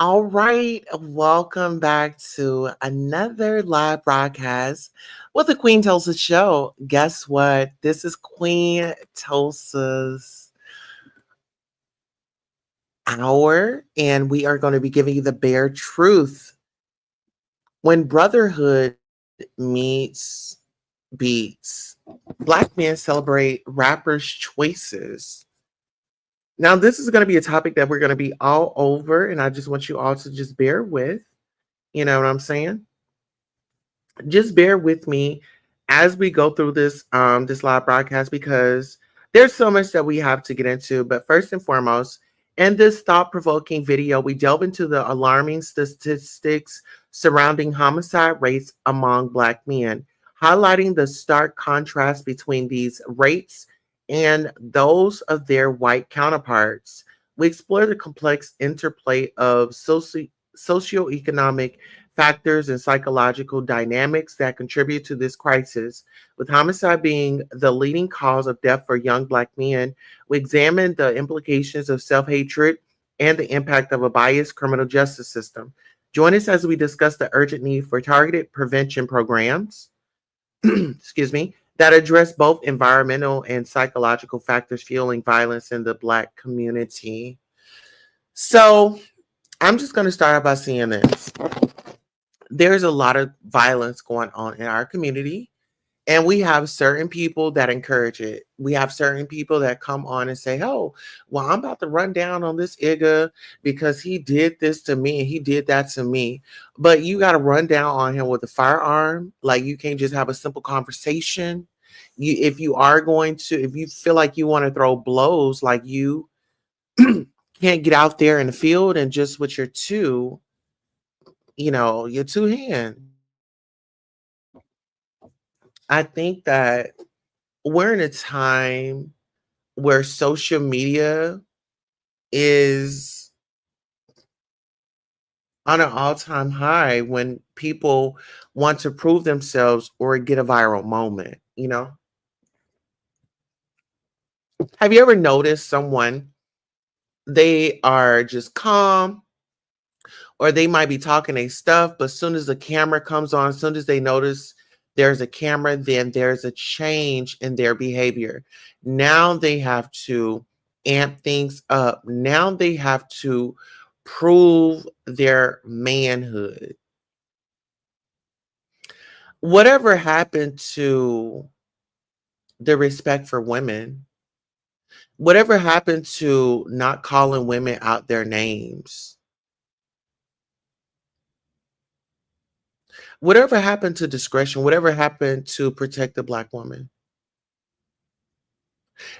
All right, welcome back to another live broadcast with the Queen Tulsa Show. Guess what? This is Queen Tulsa's hour, and we are going to be giving you the bare truth. When Brotherhood meets beats, Black men celebrate rappers' choices. Now, this is going to be a topic that we're going to be all over, and I just want you all to just bear with. You know what I'm saying? Just bear with me as we go through this live broadcast because there's so much that we have to get into. But first and foremost, in this thought-provoking video, we delve into the alarming statistics surrounding homicide rates among Black men, highlighting the stark contrast between these rates and those of their white counterparts. We explore the complex interplay of socioeconomic factors and psychological dynamics that contribute to this crisis. With homicide being the leading cause of death for young Black men, we examine the implications of self hatred and the impact of a biased criminal justice system. Join us as we discuss the urgent need for targeted prevention programs, excuse me, that address both environmental and psychological factors fueling violence in the Black community. So, I'm just going to start out by saying this. There's a lot of violence going on in our community, and we have certain people that encourage it. We have certain people that come on and say, "Oh, well, I'm about to run down on this Igga because he did this to me and he did that to me." But you got to run down on him with a firearm. Like, you can't just have a simple conversation. If you are going to, if you feel like you want to throw blows, like you can't get out there in the field and just with your two hands. I think that we're in a time where social media is on an all-time high when people want to prove themselves or get a viral moment. Have you ever noticed someone, they are just calm, or they might be talking their stuff, but as soon as the camera comes on, as soon as they notice there's a camera, then there's a change in their behavior. Now they have to amp things up. Now they have to prove their manhood. Whatever happened to the respect for women? Whatever happened to not calling women out their names? Whatever happened to discretion? Whatever happened to protect the Black woman?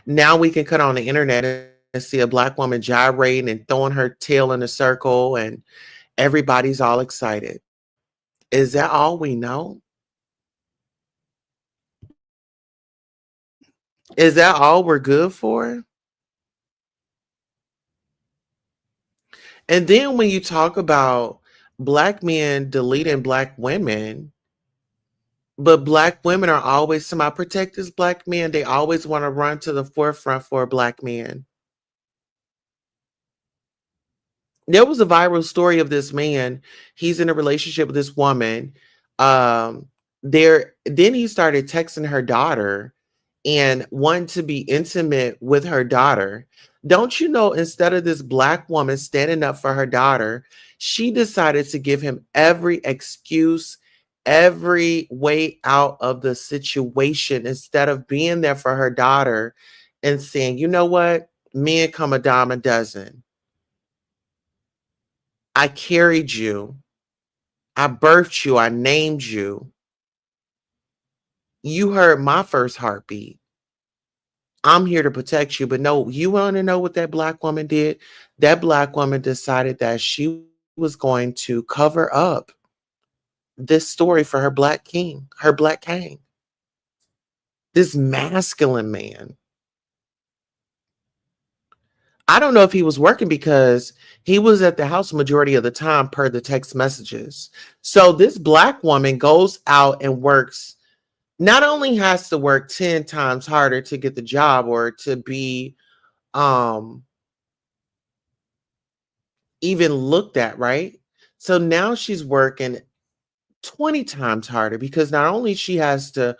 Now we can cut on the internet and see a Black woman gyrating and throwing her tail in a circle, and everybody's all excited. Is that all we know? Is that all we're good for? And then when you talk about Black men deleting Black women, but Black women are always somebody protect this Black man. They always want to run to the forefront for a Black man. There was a viral story of this man. He's in a relationship with this woman. Um, then he started texting her daughter and wanting to be intimate with her daughter. Don't you know, instead of this Black woman standing up for her daughter, she decided to give him every excuse, every way out of the situation instead of being there for her daughter and saying, you know what? Men come a dime a dozen. I carried you. I birthed you. I named you. You heard my first heartbeat. I'm here to protect you. But no, you want to know what that Black woman did? That Black woman decided that she was going to cover up this story for her Black king, her Black king, this masculine man. I don't know if he was working because he was at the house majority of the time per the text messages. So this Black woman goes out and works, not only has to work 10 times harder to get the job or to be even looked at, right? So now she's working 20 times harder because not only she has to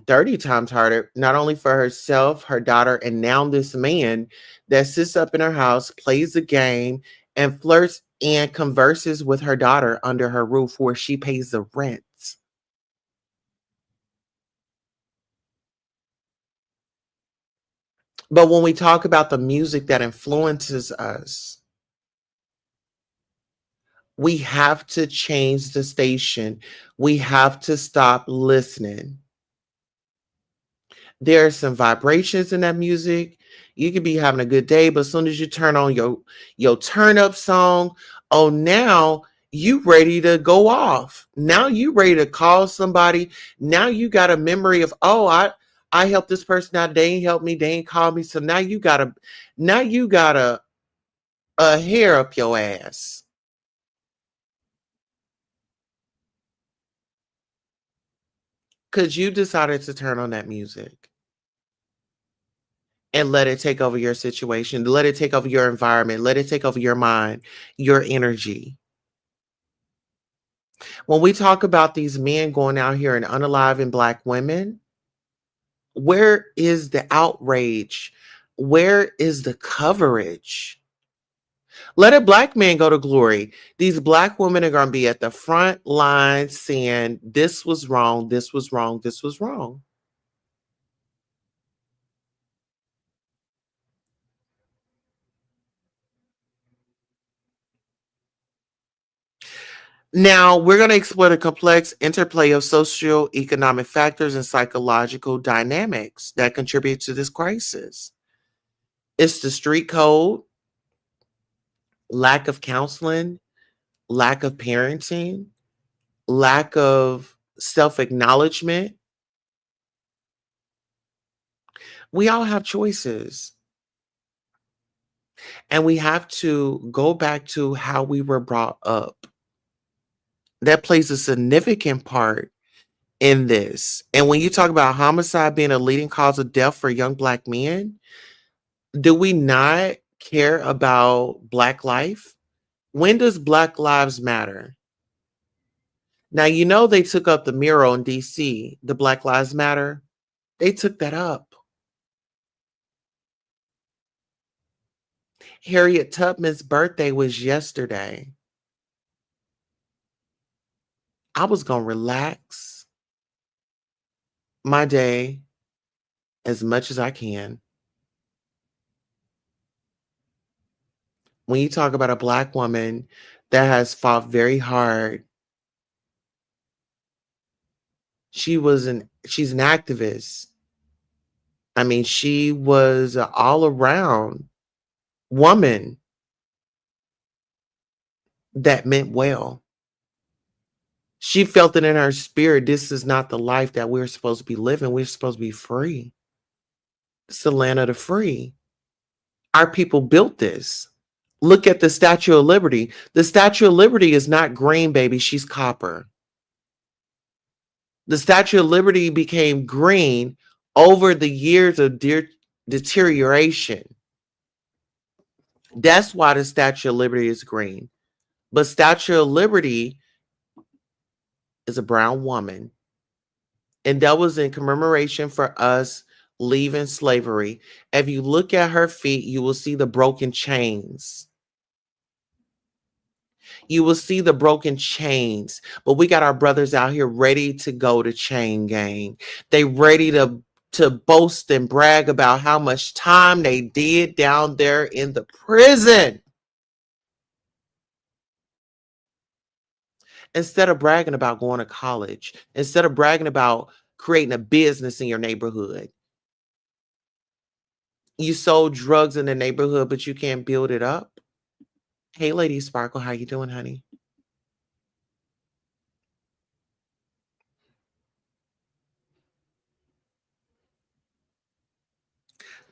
30 times harder, not only for herself, her daughter, and now this man that sits up in her house, plays a game, and flirts and converses with her daughter under her roof where she pays the rent. But when we talk about the music that influences us, we have to change the station. We have to stop listening. There are some vibrations in that music. You could be having a good day, but as soon as you turn on your turn up song, oh now you ready to go off. Now you ready to call somebody. Now you got a memory of, oh, I helped this person out. They ain't helped me. They ain't called me. So now you got a hair up your ass because you decided to turn on that music and let it take over your situation, let it take over your environment, let it take over your mind, your energy. When we talk about these men going out here and unaliving Black women, where is the outrage? Where is the coverage? Let a Black man go to glory. These Black women are going to be at the front line saying, this was wrong, this was wrong, this was wrong. Now, we're going to explore the complex interplay of socioeconomic factors and psychological dynamics that contribute to this crisis. It's the street code, lack of counseling, lack of parenting, lack of self acknowledgement. We all have choices, and we have to go back to how we were brought up. That plays a significant part in this. And when you talk about homicide being a leading cause of death for young Black men, do we not care about Black life? When does Black lives matter? Now, you know, they took up the mural in DC, the Black Lives Matter. They took that up. Harriet Tubman's birthday was yesterday. I was going to relax my day as much as I can. When you talk about a Black woman that has fought very hard, she's an activist. I mean, she was an all around woman that meant well. She felt it in her spirit. This is not the life that we're supposed to be living. We're supposed to be free. It's the land of the free. Our people built this. Look at the Statue of Liberty. The Statue of Liberty is not green, baby. She's copper. The Statue of Liberty became green over the years of deterioration. That's why the Statue of Liberty is green. But Statue of Liberty is a brown woman. And that was in commemoration for us leaving slavery. If you look at her feet, you will see the broken chains. You will see the broken chains. But we got our brothers out here ready to go to chain gang. They ready to boast and brag about how much time they did down there in the prison. Instead of bragging about going to college, instead of bragging about creating a business in your neighborhood. You sold drugs in the neighborhood, but you can't build it up. Hey, Lady Sparkle, how you doing, honey?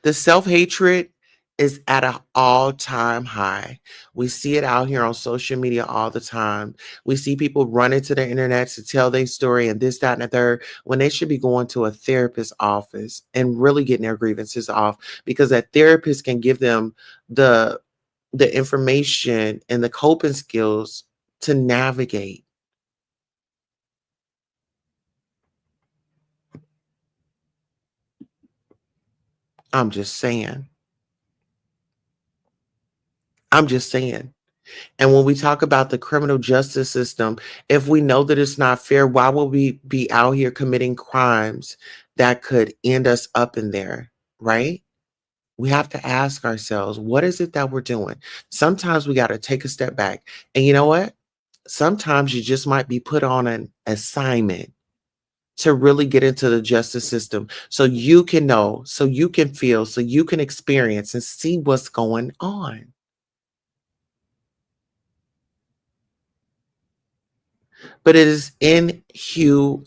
The self-hatred is at an all-time high. We see it out here on social media all the time. We see people running to the internet to tell their story and this, that, and the third, when they should be going to a therapist's office and really getting their grievances off, because that therapist can give them the the information and the coping skills to navigate. I'm just saying. I'm just saying. And when we talk about the criminal justice system, if we know that it's not fair, why would we be out here committing crimes that could end us up in there, right? We have to ask ourselves, what is it that we're doing? Sometimes we got to take a step back. And you know what? Sometimes you just might be put on an assignment to really get into the justice system so you can know, so you can feel, so you can experience and see what's going on. But it is inhumane.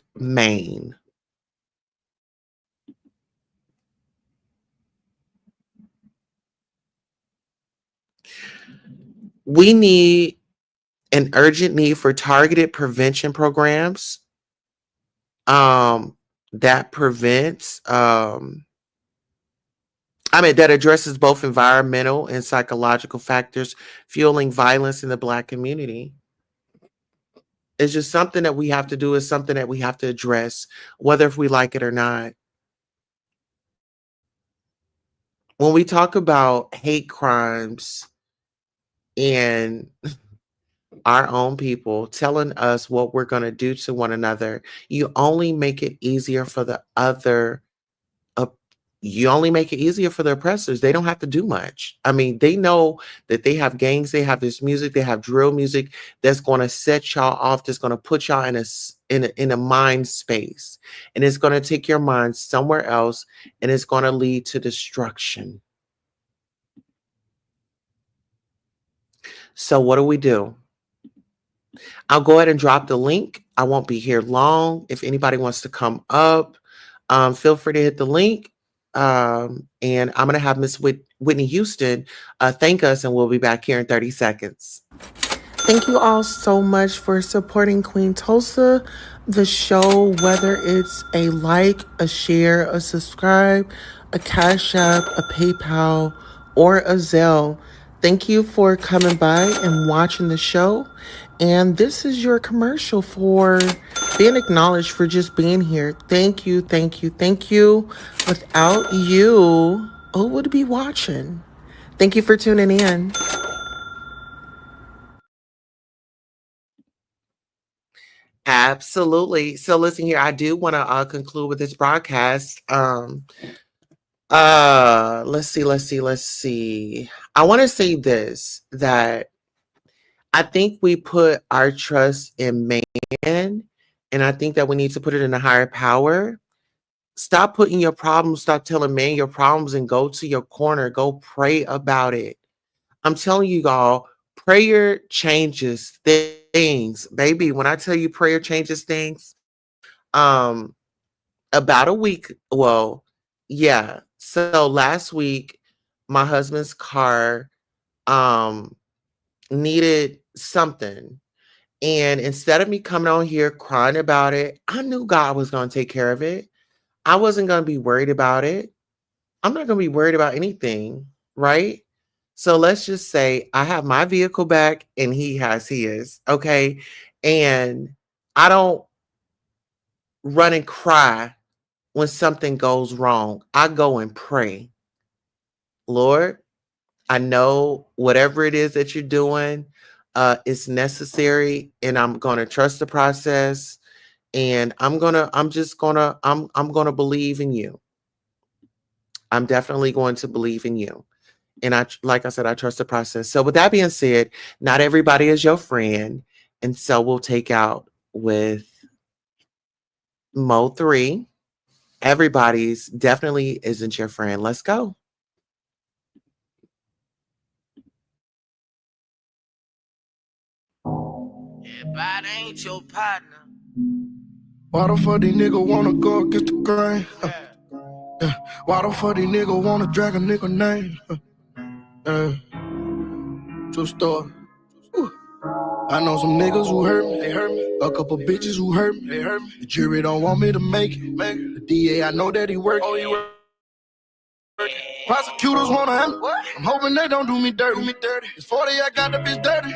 We need an urgent need for targeted prevention programs um, that prevents, that addresses both environmental and psychological factors fueling violence in the Black community. It's just something that we have to do, is something that we have to address, whether if we like it or not. When we talk about hate crimes and our own people telling us what we're going to do to one another, you only make it easier for the other. op- You only make it easier for the oppressors. They don't have to do much. I mean, they know that they have gangs, they have this music, they have drill music that's going to set y'all off, that's going to put y'all in a mind space, and it's going to take your mind somewhere else, and it's going to lead to destruction. So what do? I'll go ahead and drop the link. I won't be here long. If anybody wants to come up, feel free to hit the link. And I'm going to have Miss Whitney Houston thank us, and we'll be back here in 30 seconds. Thank you all so much for supporting Queen Tulsa, the show, whether it's a like, a share, a subscribe, a Cash App, a PayPal, or a Zelle. Thank you for coming by and watching the show. And this is your commercial for being acknowledged for just being here. Thank you, thank you, thank you. Without you, who would be watching? Thank you for tuning in. Absolutely. So listen here, I do want to conclude with this broadcast. Let's see. I want to say this, that I think we put our trust in man, and I think that we need to put it in a higher power. Stop putting your problems, stop telling man your problems, and go to your corner. Go pray about it. I'm telling you, y'all, prayer changes things, baby. When I tell you prayer changes things, um, about a week, well, yeah. So last week, my husband's car um needed something. And instead of me coming on here crying about it, I knew God was going to take care of it. I wasn't going to be worried about it. I'm not going to be worried about anything, right? So let's just say I have my vehicle back and he has his, okay? And I don't run and cry when something goes wrong. I go and pray. Lord, I know whatever it is that you're doing is necessary, and I'm going to trust the process, and I'm going to believe in you. I'm definitely going to believe in you. And like I said, I trust the process. So with that being said, not everybody is your friend. And so we'll take out with Mo 3. Everybody's definitely isn't your friend. Let's go. Everybody ain't your partner. Why the fuck these niggas wanna go against the grain? Yeah. Why the fuck these niggas wanna drag a nigga name? True story. I know some niggas who hurt me, they hurt me. A couple bitches who hurt me, they hurt me. The jury don't want me to make it. The DA, I know that he working. Prosecutors wanna handle. I'm hoping they don't do me dirty. It's 40, I got the bitch dirty.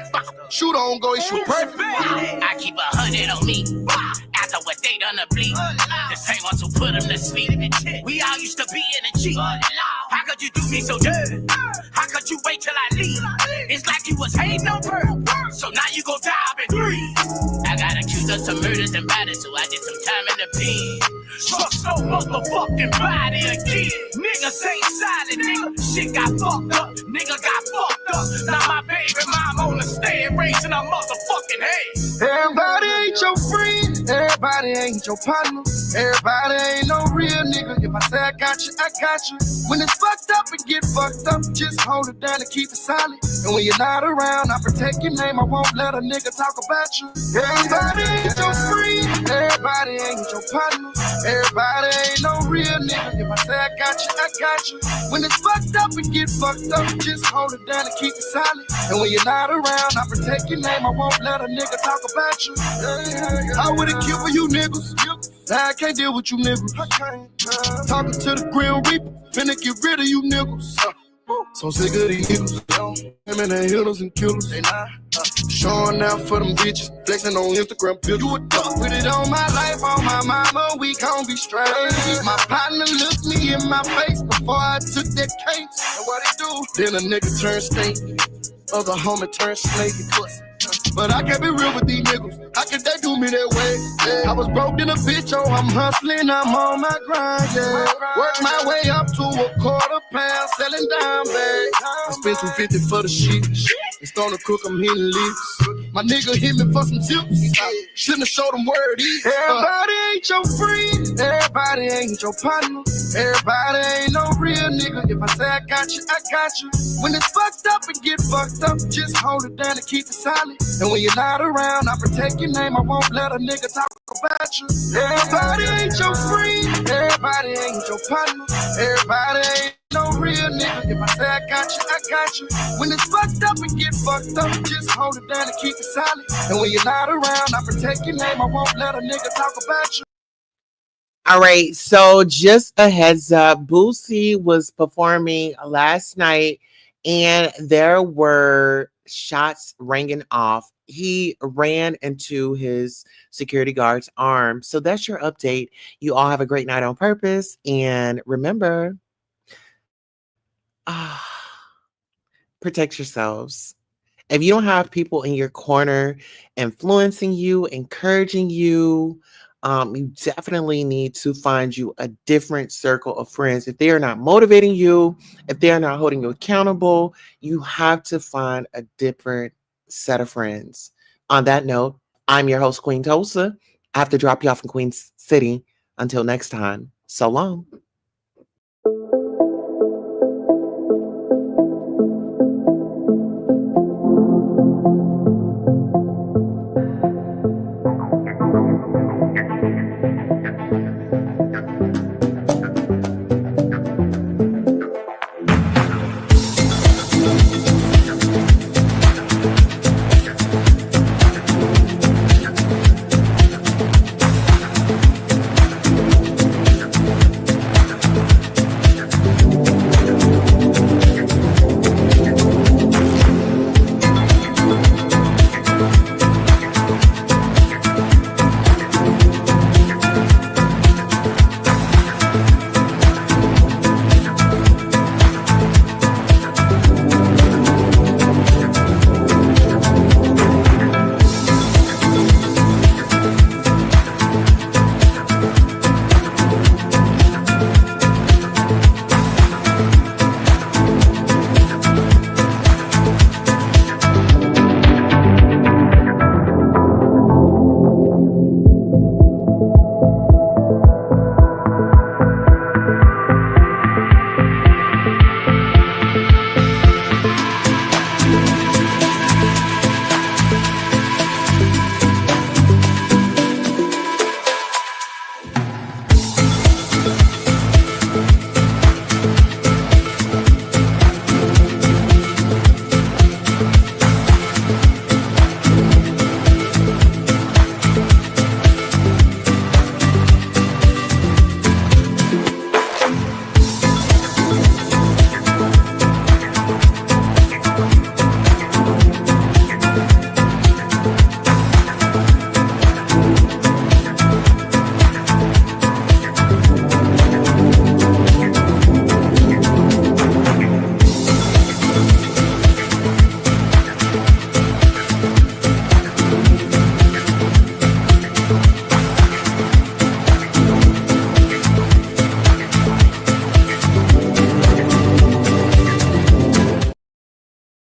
Shoot on go, he shoot perfect. I keep 100 on me. After what they done to bleed. The same ones who put them to sleep. We all used to be in a cheat. How could you do me so dirty? How could you wait till I leave? It's like you was hating on her. So now you gon' die in 3. I got accused of some murders and bodies, so I did some time in the pen. Struck so motherfucking body again. Niggas ain't silent, nigga. Shit got fucked up. Nigga got fucked up. Now my baby mom on the stand raising her motherfucking head. Everybody ain't your friend. Everybody ain't your partner. Everybody ain't no real nigga. If I say I got you, I got you. When it's fucked up and get fucked up, just hold it down and keep it solid. And when you're not around, I protect your name. I won't let a nigga talk about you. Everybody ain't your friend. Everybody ain't your partner. Everybody ain't no real nigga. If I say I got you, I got you. When it's fucked up and get fucked up, just hold it down and keep it solid. And when you're not around, I protect your name. I won't let a nigga talk about you. I would've killed for you niggas. Now I can't deal with you niggas. Talking to the Grim Reaper, finna get rid of you niggas. So sick of these niggas. Them and the hitters and killers. They not showing out for them bitches, flexing on Instagram pictures. You a duck. Put it on my life, on my mama, we gon' be straight. My partner looked me in my face before I took that case. And what he do? Then a nigga turn snake, other homie turn snake. But I can't be real with these niggas. How could they do me that way? Yeah. I was broke in a bitch, oh, I'm hustling, I'm on my grind, yeah. Work my way up to a £1/4, selling down bags. I spent $250 for the shit. It's gonna cook, I'm hitting lips. My nigga hit me for some tips. Shouldn't have showed him where it is. Everybody ain't your friend. Everybody ain't your partner. Everybody ain't no real nigga. If I say I got you, I got you. When it's fucked up and get fucked up, just hold it down and keep it solid. And when you're not around, I protect your name. I won't let a nigga talk about you. Everybody ain't your friend. Everybody ain't your partner. Everybody ain't no real nigga. If I say I got you, I got you. When it's fucked up and get fucked up, just hold it down and keep it solid. And when you're not around, I protect your name. I won't let a nigga talk about you. All right, so just a heads up, Boosie was performing last night and there were shots ringing off. He ran into his security guard's arm. So that's your update. You all have a great night on purpose. And remember, protect yourselves. If you don't have people in your corner influencing you, encouraging you, you definitely need to find you a different circle of friends. If they are not motivating you, if they are not holding you accountable, you have to find a different set of friends. On that note, I'm your host, Queen Tosa. I have to drop you off in Queen City. Until next time, so long.